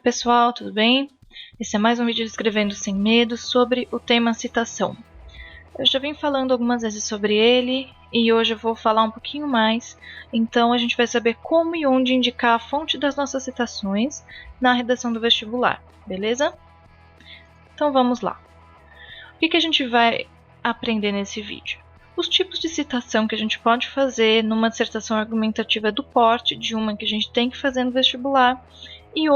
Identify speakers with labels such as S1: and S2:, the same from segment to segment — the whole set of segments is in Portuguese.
S1: pessoal, tudo bem? Esse é mais um vídeo de Escrevendo Sem Medo sobre o tema citação. Eu já vim falando algumas vezes sobre ele e hoje eu vou falar um pouquinho mais, então a gente vai saber como e onde indicar a fonte das nossas citações na redação do vestibular, beleza? Então vamos lá. O que a gente vai aprender nesse vídeo? Os tipos de citação que a gente pode fazer numa dissertação argumentativa do porte de uma que a gente tem que fazer no vestibular. E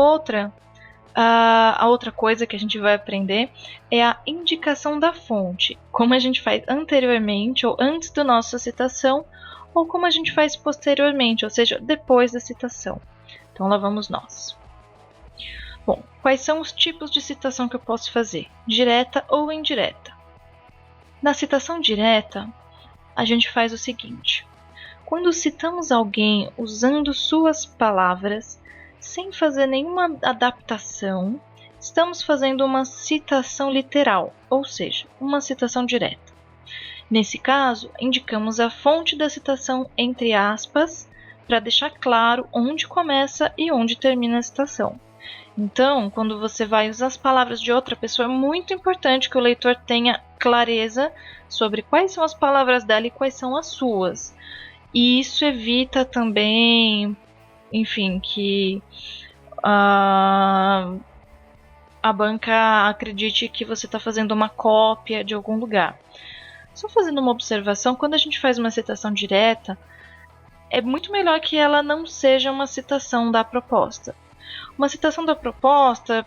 S1: a outra coisa que a gente vai aprender é a indicação da fonte, como a gente faz anteriormente ou antes da nossa citação, ou como a gente faz posteriormente, ou seja, depois da citação. Então lá vamos nós. Bom, quais são os tipos de citação que eu posso fazer? Direta ou indireta? Na citação direta, a gente faz o seguinte: quando citamos alguém usando suas palavras, sem fazer nenhuma adaptação, estamos fazendo uma citação literal, ou seja, uma citação direta. Nesse caso, indicamos a fonte da citação entre aspas, para deixar claro onde começa e onde termina a citação. Então, quando você vai usar as palavras de outra pessoa, é muito importante que o leitor tenha clareza sobre quais são as palavras dela e quais são as suas. E isso evita também, enfim, que a banca acredite que você está fazendo uma cópia de algum lugar. Só fazendo uma observação, quando a gente faz uma citação direta, é muito melhor que ela não seja uma citação da proposta. Uma citação da proposta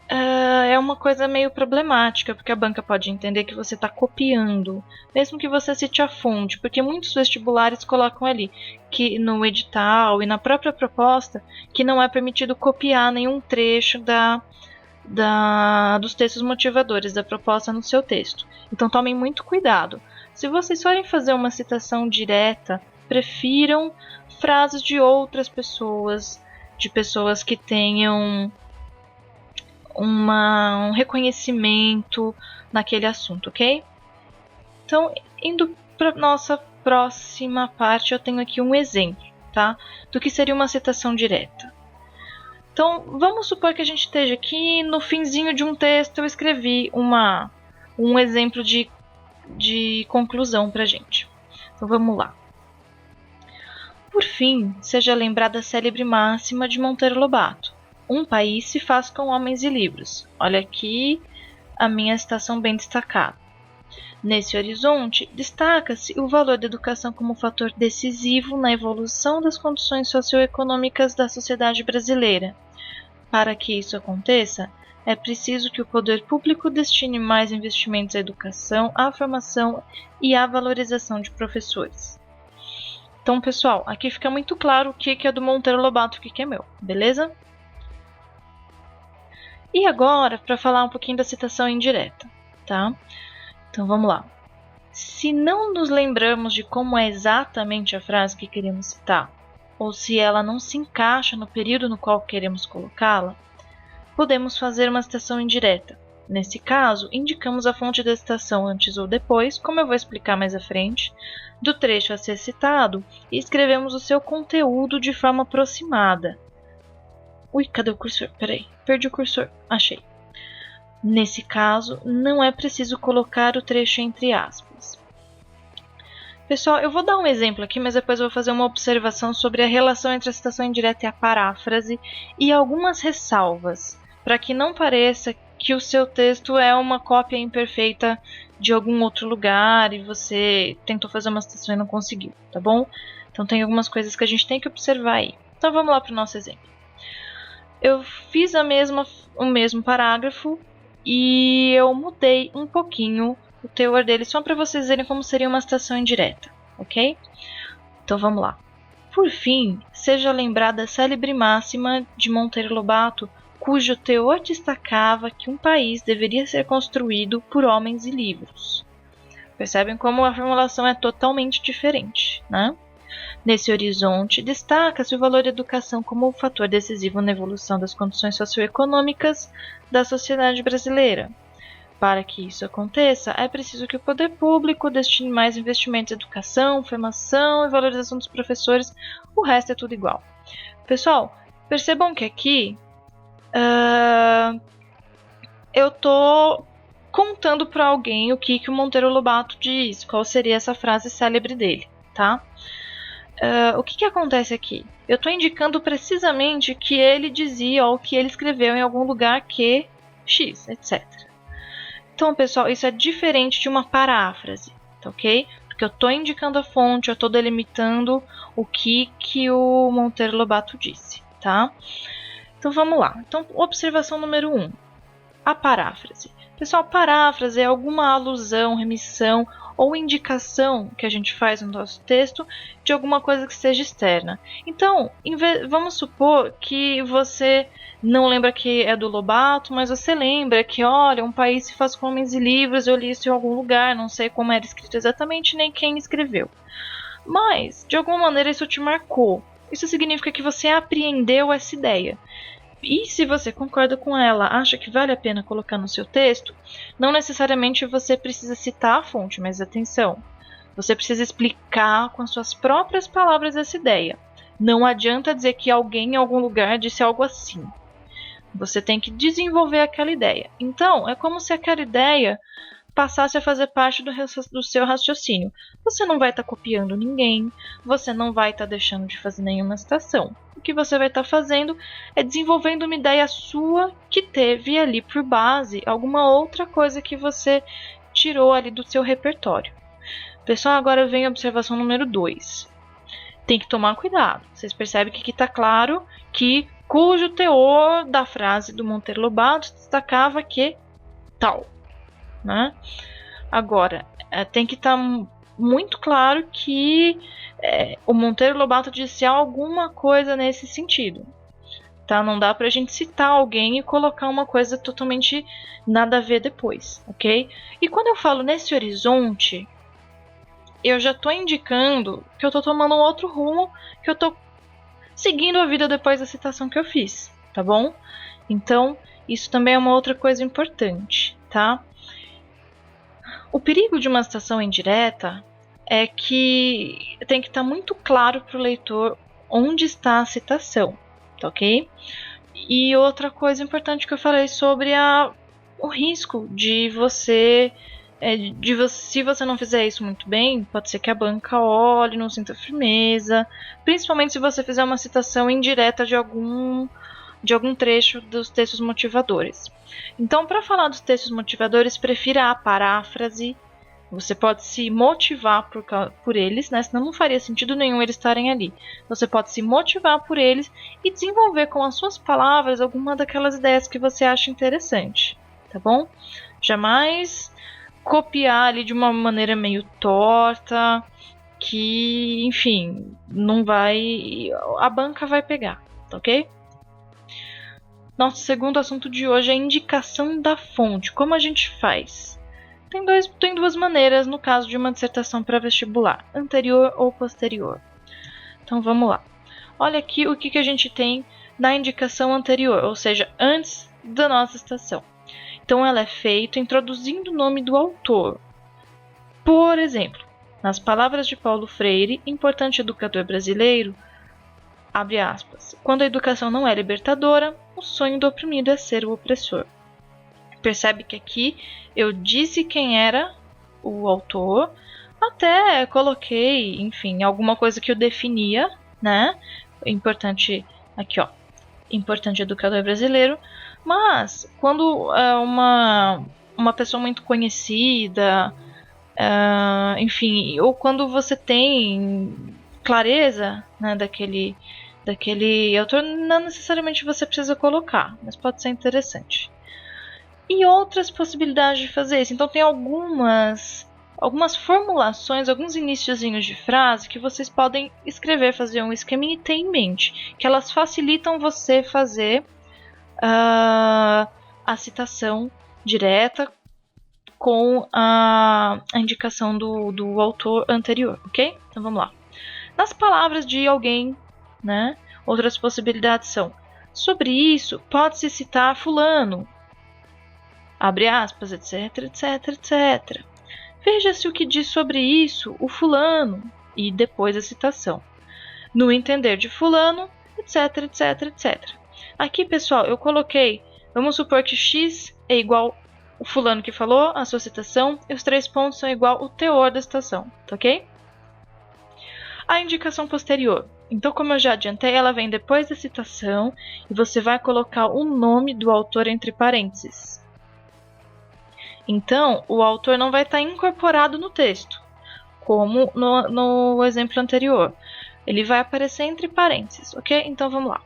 S1: é uma coisa meio problemática, porque a banca pode entender que você está copiando, mesmo que você cite a fonte, porque muitos vestibulares colocam ali, que no edital e na própria proposta, que não é permitido copiar nenhum trecho dos textos motivadores da proposta no seu texto. Então tomem muito cuidado. Se vocês forem fazer uma citação direta, prefiram frases de outras pessoas, de pessoas que tenham um reconhecimento naquele assunto, ok? Então, indo para nossa próxima parte, eu tenho aqui um exemplo, tá? Do que seria uma citação direta. Então, vamos supor que a gente esteja aqui no finzinho de um texto, eu escrevi um exemplo de conclusão para a gente. Então, vamos lá. Por fim, seja lembrada a célebre máxima de Monteiro Lobato: um país se faz com homens e livros. Olha aqui a minha citação bem destacada. Nesse horizonte, destaca-se o valor da educação como fator decisivo na evolução das condições socioeconômicas da sociedade brasileira. Para que isso aconteça, é preciso que o poder público destine mais investimentos à educação, à formação e à valorização de professores. Então, pessoal, aqui fica muito claro o que é do Monteiro Lobato e o que é meu, beleza? E agora, para falar um pouquinho da citação indireta, tá? Então, vamos lá. Se não nos lembramos de como é exatamente a frase que queremos citar, ou se ela não se encaixa no período no qual queremos colocá-la, podemos fazer uma citação indireta. Nesse caso, indicamos a fonte da citação antes ou depois, como eu vou explicar mais à frente, do trecho a ser citado, e escrevemos o seu conteúdo de forma aproximada. Ui, cadê o cursor? Peraí, perdi o cursor. Achei. Nesse caso, não é preciso colocar o trecho entre aspas. Pessoal, eu vou dar um exemplo aqui, mas depois eu vou fazer uma observação sobre a relação entre a citação indireta e a paráfrase e algumas ressalvas, para que não pareça que o seu texto é uma cópia imperfeita de algum outro lugar e você tentou fazer uma citação e não conseguiu, tá bom? Então tem algumas coisas que a gente tem que observar aí. Então vamos lá para o nosso exemplo. Eu fiz o mesmo parágrafo e eu mudei um pouquinho o teor dele só para vocês verem como seria uma citação indireta, ok? Então vamos lá. Por fim, seja lembrada a célebre máxima de Monteiro Lobato, cujo teor destacava que um país deveria ser construído por homens e livros. Percebem como a formulação é totalmente diferente, né? Nesse horizonte, destaca-se o valor da educação como um fator decisivo na evolução das condições socioeconômicas da sociedade brasileira. Para que isso aconteça, é preciso que o poder público destine mais investimentos em educação, formação e valorização dos professores. O resto é tudo igual. Pessoal, percebam que aqui eu tô contando para alguém o que o Monteiro Lobato diz, qual seria essa frase célebre dele, tá? O que acontece aqui? Eu estou indicando precisamente que ele dizia ou que ele escreveu em algum lugar que X, etc. Então, pessoal, isso é diferente de uma paráfrase, tá ok? Porque eu estou indicando a fonte, eu estou delimitando o que o Monteiro Lobato disse, tá? Então, vamos lá. Então, observação número 1. A paráfrase. Pessoal, paráfrase é alguma alusão, remissão ou indicação que a gente faz no nosso texto de alguma coisa que seja externa. Então, vamos supor que você não lembra que é do Lobato, mas você lembra que, olha, um país se faz com homens e livros, eu li isso em algum lugar, não sei como era escrito exatamente, nem quem escreveu. Mas, de alguma maneira, isso te marcou. Isso significa que você apreendeu essa ideia. E se você concorda com ela, acha que vale a pena colocar no seu texto, não necessariamente você precisa citar a fonte, mas atenção, você precisa explicar com as suas próprias palavras essa ideia. Não adianta dizer que alguém em algum lugar disse algo assim. Você tem que desenvolver aquela ideia. Então, é como se aquela ideia passasse a fazer parte do seu raciocínio. Você não vai estar copiando ninguém, você não vai estar deixando de fazer nenhuma citação. O que você vai estar fazendo é desenvolvendo uma ideia sua que teve ali por base alguma outra coisa que você tirou ali do seu repertório. Pessoal, agora vem a observação número 2. Tem que tomar cuidado. Vocês percebem que aqui está claro que cujo teor da frase do Monteiro Lobato destacava que tal. Né? Agora, tem que estar muito claro que o Monteiro Lobato disse alguma coisa nesse sentido. Tá? Não dá pra gente citar alguém e colocar uma coisa totalmente nada a ver depois, ok? E quando eu falo nesse horizonte, eu já estou indicando que eu estou tomando um outro rumo, que eu estou seguindo a vida depois da citação que eu fiz, tá bom? Então, isso também é uma outra coisa importante, tá? O perigo de uma citação indireta é que tem que estar muito claro para o leitor onde está a citação, tá ok? E outra coisa importante que eu falei sobre o risco de você, se você não fizer isso muito bem, pode ser que a banca olhe, não sinta firmeza, principalmente se você fizer uma citação indireta de algum trecho dos textos motivadores. Então, para falar dos textos motivadores, prefira a paráfrase. Você pode se motivar por eles, né? Senão não faria sentido nenhum eles estarem ali. Você pode se motivar por eles e desenvolver com as suas palavras alguma daquelas ideias que você acha interessante, tá bom? Jamais copiar ali de uma maneira meio torta, que, enfim, não vai... a banca vai pegar, tá ok? Nosso segundo assunto de hoje é a indicação da fonte. Como a gente faz? Tem duas maneiras no caso de uma dissertação para vestibular, anterior ou posterior. Então vamos lá. Olha aqui o que a gente tem na indicação anterior, ou seja, antes da nossa citação. Então ela é feita introduzindo o nome do autor. Por exemplo, nas palavras de Paulo Freire, importante educador brasileiro, abre aspas, quando a educação não é libertadora, o sonho do oprimido é ser o opressor. Percebe que aqui eu disse quem era o autor, até coloquei, enfim, alguma coisa que eu definia, né? Importante, aqui ó, importante educador brasileiro, mas quando uma pessoa muito conhecida, enfim, ou quando você tem clareza, né, daquele autor, não necessariamente você precisa colocar, mas pode ser interessante. E outras possibilidades de fazer isso. Então tem algumas formulações, alguns iniciozinhos de frase que vocês podem escrever, fazer um esqueminha e ter em mente, que elas facilitam você fazer a citação direta com a indicação do autor anterior, ok? Então vamos lá. Nas palavras de alguém, né? Outras possibilidades são: sobre isso pode-se citar fulano, abre aspas, etc, etc, etc. Veja-se o que diz sobre isso o fulano, e depois a citação. No entender de fulano, etc, etc, etc. Aqui, pessoal, eu coloquei, vamos supor que x é igual o fulano que falou, a sua citação, e os 3 pontos são igual o teor da citação, tá ok? A indicação posterior. Então, como eu já adiantei, ela vem depois da citação e você vai colocar o nome do autor entre parênteses. Então, o autor não vai estar incorporado no texto, como no exemplo anterior. Ele vai aparecer entre parênteses, ok? Então, vamos lá.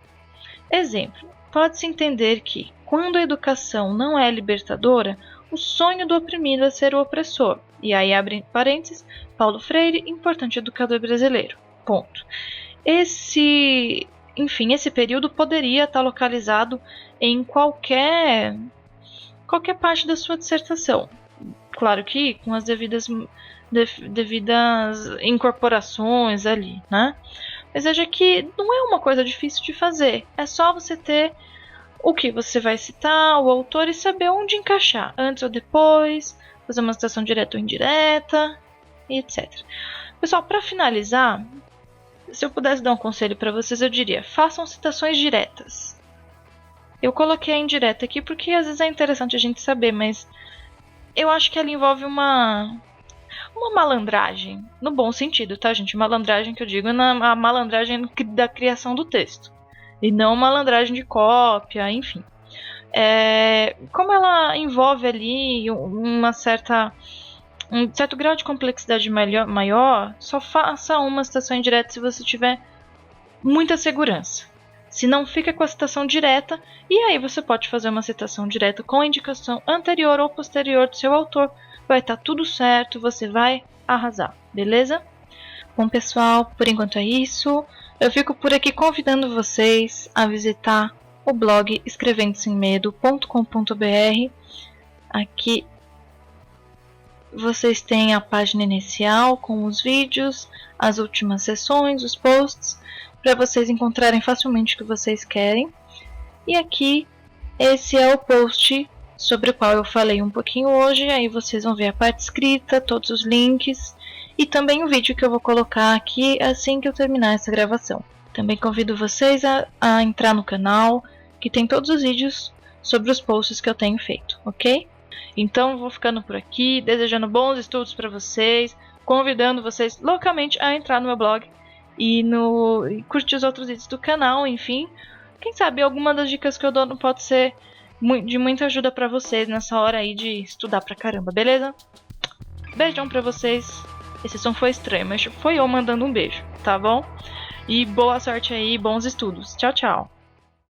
S1: Exemplo. Pode-se entender que, quando a educação não é libertadora, o sonho do oprimido é ser o opressor. E aí abre parênteses, Paulo Freire, importante educador brasileiro. Ponto. Esse período poderia estar localizado em qualquer parte da sua dissertação. Claro que com as devidas incorporações ali, né? Mas veja que não é uma coisa difícil de fazer. É só você ter o que você vai citar, o autor, e saber onde encaixar, antes ou depois, fazer uma citação direta ou indireta, e etc. Pessoal, para finalizar, se eu pudesse dar um conselho para vocês, eu diria, façam citações diretas. Eu coloquei a indireta aqui porque às vezes é interessante a gente saber, mas eu acho que ela envolve uma malandragem, no bom sentido, tá, gente? Malandragem que eu digo na malandragem da criação do texto, e não malandragem de cópia, enfim. Como ela envolve ali um certo grau de complexidade maior, só faça uma citação indireta se você tiver muita segurança. Se não, fica com a citação direta, e aí você pode fazer uma citação direta com a indicação anterior ou posterior do seu autor. Vai estar tudo certo, você vai arrasar, beleza? Bom, pessoal, por enquanto é isso. Eu fico por aqui convidando vocês a visitar o blog escrevendossemmedo.com.br. Aqui vocês têm a página inicial com os vídeos, as últimas sessões, os posts, para vocês encontrarem facilmente o que vocês querem. E aqui, esse é o post sobre o qual eu falei um pouquinho hoje. Aí vocês vão ver a parte escrita, todos os links e também o vídeo que eu vou colocar aqui assim que eu terminar essa gravação. Também convido vocês a entrar no canal, que tem todos os vídeos sobre os posts que eu tenho feito, ok? Então vou ficando por aqui, desejando bons estudos para vocês, convidando vocês loucamente a entrar no meu blog e curtir os outros vídeos do canal, enfim. Quem sabe alguma das dicas que eu dou não pode ser de muita ajuda para vocês nessa hora aí de estudar pra caramba, beleza? Beijão pra vocês. Esse som foi estranho, mas foi eu mandando um beijo, tá bom? E boa sorte aí, bons estudos. Tchau, tchau.